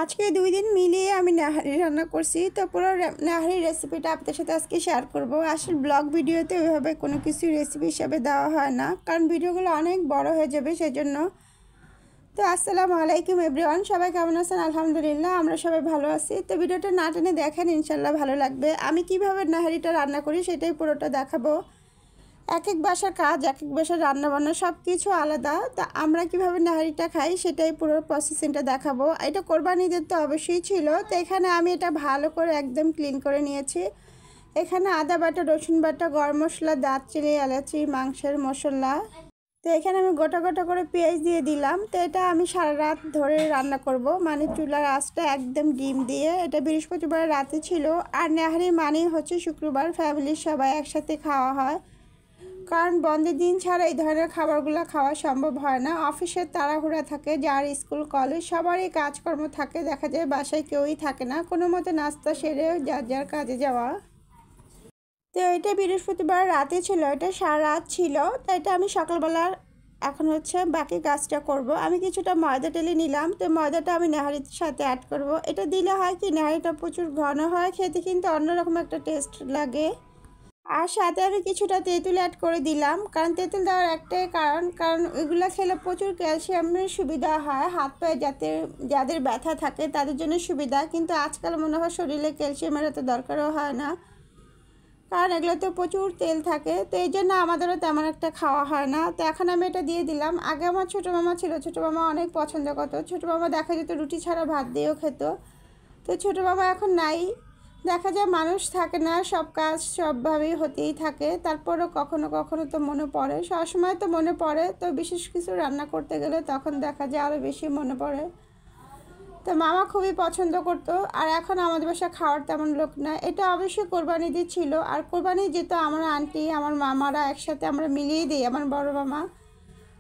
আজকে 2 দিন মিলিয়ে আমি নাহারি রান্না করছি। তো পুরো নাহারির রেসিপিটা আপনাদের সাথে আজকে শেয়ার করব। আসলে ব্লগ ভিডিওতে ওইভাবে কোনো কিছু রেসিপি হিসাবে দেওয়া হয় না, কারণ ভিডিওগুলো অনেক বড় হয়ে যাবে সেজন্য। তো আসসালামু আলাইকুম এভরিওয়ান, সবাই কেমন আছেন? আলহামদুলিল্লাহ আমরা সবাই ভালো আছি। তো ভিডিওটা না টেনে দেখেন, ইনশাল্লাহ ভালো লাগবে। আমি কিভাবে নাহারিটা রান্না করি সেটাই পুরোটা দেখাবো। এক এক বাসার কাজ, এক এক বাসার রান্নাবান্না সব কিছু আলাদা। তা আমরা কিভাবে নাহারিটা খাই সেটাই পুরো প্রসেসিংটা দেখাবো। এটা কোরবানি ঈদের তো অবশ্যই ছিল। তো এখানে আমি এটা ভালো করে একদম ক্লিন করে নিয়েছি। এখানে আদা বাটা, রসুন বাটা, গরম মশলা, দারচিনি, এলাচি, মাংসের মশলা। তো এখানে আমি গোটা গোটা করে পেঁয়াজ দিয়ে দিলাম। তো এটা আমি সারা রাত ধরে রান্না করব, মানে চুলার আঁচটা একদম ডিম দিয়ে। এটা বৃহস্পতিবার রাতে ছিল। আর নাহারি মানেই হচ্ছে শুক্রবার ফ্যামিলির সবাই একসাথে খাওয়া হয়, কারণ বন্ধের দিন ছাড়া এই ধরনের খাবারগুলো খাওয়া সম্ভব হয় না। অফিসের তাড়াহুড়া থাকে, যার স্কুল কলেজ সবারই কাজকর্ম থাকে, দেখা যায় বাসায় কেউই থাকে না, কোনো মতে নাস্তা সেরে যার যার কাজে যাওয়া। তো এটা বৃহস্পতিবার রাতে ছিল, এটা সারা রাত ছিল। তো এটা আমি সকালবেলার এখন হচ্ছে বাকি কাজটা করব। আমি কিছুটা ময়দা টেলে নিলাম। তো ময়দাটা আমি নাহারির সাথে অ্যাড করব। এটা দিলে হয় কি, নাহারিটা প্রচুর ঘন হয়, খেতে কিন্তু অন্যরকম একটা টেস্ট লাগে। আর সাথে আমি কিছুটা তেঁতুল অ্যাড করে দিলাম, কারণ তেঁতুল দেওয়ার একটাই কারণ এগুলো খেলে প্রচুর ক্যালসিয়ামের সুবিধা হয়। হাত পায়ে যাদের ব্যথা থাকে তাদের জন্য সুবিধা, কিন্তু আজকাল মনে হয় শরীরে ক্যালসিয়ামের এত দরকারও হয় না, কারণ এগুলোতে প্রচুর তেল থাকে। তো এই জন্য আমাদেরও তেমন একটা খাওয়া হয় না। তো এখন আমি এটা দিয়ে দিলাম। আগে আমার ছোটো মামা ছিল, ছোটো মামা অনেক পছন্দ করতো। ছোটো মামা দেখা যেত রুটি ছাড়া ভাত দিয়েও খেত। তো ছোটো মামা এখন নাই, দেখা যায় মানুষ থাকে না, সব কাজ সবভাবেই হতেই থাকে। তারপরও কখনো কখনো তো মনে পড়ে, সবসময় তো মনে পড়ে। তো বিশেষ কিছু রান্না করতে গেলে তখন দেখা যায় আরও বেশি মনে পড়ে। তো মামা খুবই পছন্দ করতো। আর এখন আমাদের বাসায় খাওয়ার তেমন লোক না। এটা অবশ্যই কোরবানি ঈদ ছিল, আর কোরবানি যেত আমার আন্টি আমার মামারা একসাথে আমরা মিলিয়ে দিই, আমার বড় মামা।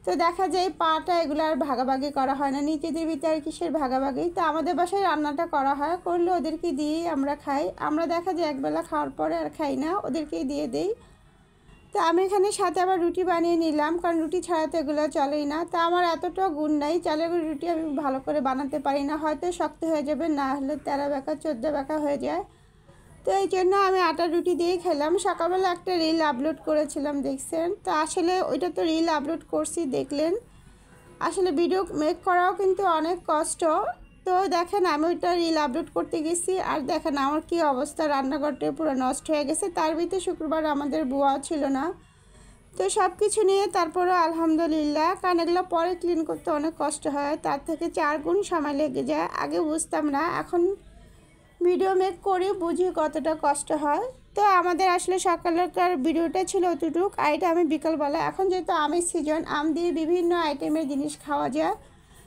তো দেখা যায় পাটা এগুলো আর ভাগাভাগি করা হয় না, নিজেদের ভিতরে আর কিসের ভাগাভাগি। তো আমাদের বাসায় রান্নাটা করা হয়, করলে ওদেরকে দিয়েই আমরা খাই। আমরা দেখা যায় একবেলা খাওয়ার পরে আর খাই না, ওদেরকেই দিয়ে দিই। তো আমি এখানে সাথে আবার রুটি বানিয়ে নিলাম, কারণ রুটি ছাড়া তো এগুলো চলেই না। তো আমার এতটা গুণ নাই, চালের রুটি আমি ভালো করে বানাতে পারি না, হয়তো শক্ত হয়ে যাবে, না হলে 13 বেঁকা 14 বেঁকা হয়ে যায়। তো এই জন্য আমি আটার রুটি দিয়েই খেলাম। সকালবেলা একটা রিল আপলোড করেছিলাম, দেখছেন? তো আসলে ওইটা তো রিল আপলোড করছি, দেখলেন। আসলে ভিডিও মেক করাও কিন্তু অনেক কষ্ট। তো দেখেন আমি ওইটা রিল আপলোড করতে গেছি, আর দেখেন আমার কি অবস্থা, রান্নাঘরটা পুরো নষ্ট হয়ে গেছে। তার ভিতরে শুক্রবার আমাদের বুয়াও ছিল না। তো সব কিছু নিয়ে তারপরে আলহামদুলিল্লাহ, কারণ এগুলো পরে ক্লিন করতে অনেক কষ্ট হয়, তার থেকে 4 গুণ সময় লেগে যায়। আগে বুঝতাম না, এখন ভিডিও মেক করে বুঝি কতটা কষ্ট হয়। তো আমাদের আসলে সকালকার ভিডিওটা ছিল অতটুক, আর এটা আমি বিকালবেলা। এখন যেহেতু আমের সিজন, আম দিয়ে বিভিন্ন আইটেমের জিনিস খাওয়া যায়।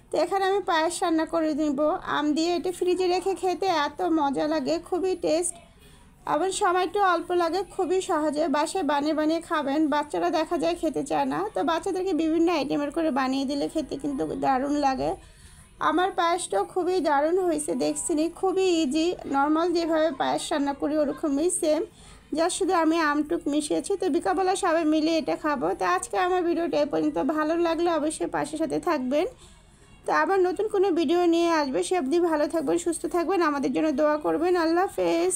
তো এখানে আমি পায়েস রান্না করে নিব আম দিয়ে। এটা ফ্রিজে রেখে খেতে এত মজা লাগে, খুবই টেস্ট। আবার সময়টাও অল্প লাগে, খুবই সহজে বাসায় বানিয়ে বানিয়ে খাবেন। বাচ্চারা দেখা যায় খেতে চায় না, তো বাচ্চাদেরকে বিভিন্ন আইটেমের করে বানিয়ে দিলে খেতে কিন্তু দারুণ লাগে। আমার পায়েসটাও খুবই দারুণ হয়েছে, দেখছিনি, খুবই ইজি। নর্মাল যেভাবে পায়েস রান্না করি ওরকমই সেম, যা শুধু আমি আমটুক মিশিয়েছি। তো বিকালবেলা সবাই মিলে এটা খাবো। তো আজকে আমার ভিডিওটা এ পর্যন্ত, ভালো লাগলে অবশ্যই পাশের সাথে থাকবেন। তো আবার নতুন কোনো ভিডিও নিয়ে আসবে, সে অবধি ভালো থাকবেন, সুস্থ থাকবেন, আমাদের জন্য দোয়া করবেন। আল্লাহ হাফেজ।